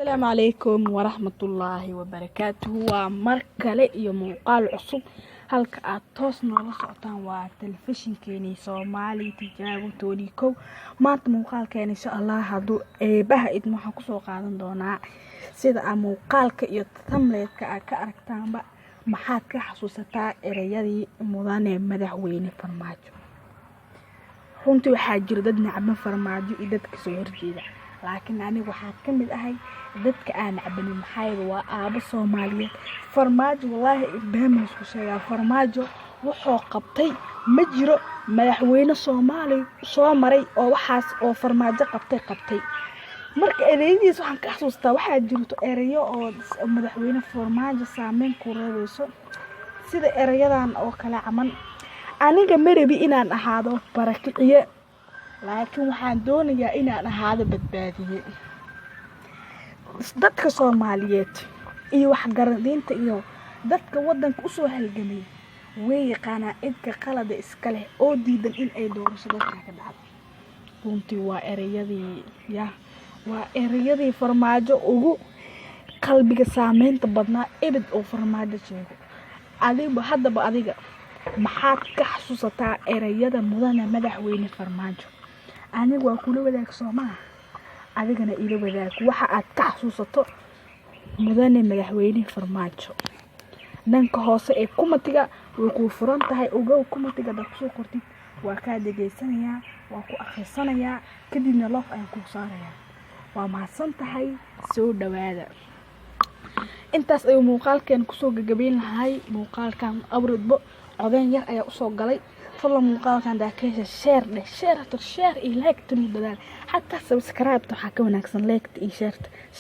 السلام عليكم ورحمة الله وبركاته. ومركلة iyo muuqaal cusub halka aad toos noola socotaan waa telefishinkeeni Soomaali Tijaabo 21 maanta muuqaalkeena insha Allah haduu eebaha idin waxaan ku soo qaadan doonaa sida muuqaalka iyo thumbnailka aad ka aragtaanba maxaad ka xasuusataa erayadii mudane madaxweyne Farmaajo. runtii waxaa jira dad nacban Farmaajo iyo dadka soo horjeeda laakiin aniga waxaa ka mid ahay dadka aan nacbanin maxay waa aaba Soomaaliyeed. Farmaajo wallahi ibaamis ku sheegaa Farmaajo wuxuu qabtay ma jiro madaxweyne Soomaali soo maray oo waxaas oo Farmaajo qabtay marka erayadiis waxaan ka xasuustaa waxaa jirto erayo oo madaxweyne Farmaajo saameyn ku reebayso sida erayadan oo kala caman aniga marabi inaan ahaado barakiciye laakiin waxaan doonayaa inaan ahaado badbaadiye dadka Soomaaliyeed iyo wax garadiinta iyo dadka wadanka u soo halgamay way yaqaanaa idka qalad iska leh oo diidan in ay doorashada ka dhacdo. runtii waa erayadii Farmaajo ugu qalbiga saameynta badnaa ebid oo Farmaajo sheego. adiga maxaad ka xasuusataa erayada mudane madaxweyne Farmaajo? aniga waa kula wadaag Soomaali adigana ila wadaag waxa aad ka xasuusato mudane madaxweyne Farmaajo. dhanka hoose ee kumatiga way ku furan tahay ogow kumatiga dad soo qortid waa ka dhageysanayaa waa ku akhrisanayaa kadibna loof ayaan ku saarayaa. waa mahadsan tahay soo dhawaada. intaas ay muuqaalkeen ku soo gagabeyn lahay muuqaalkan abradbo codeen yar ayaa u soo galay fadlan muuqaalkan daakeesha share iyo like tani dadaal hatta subscribe waxa ka wanaagsan like iyo share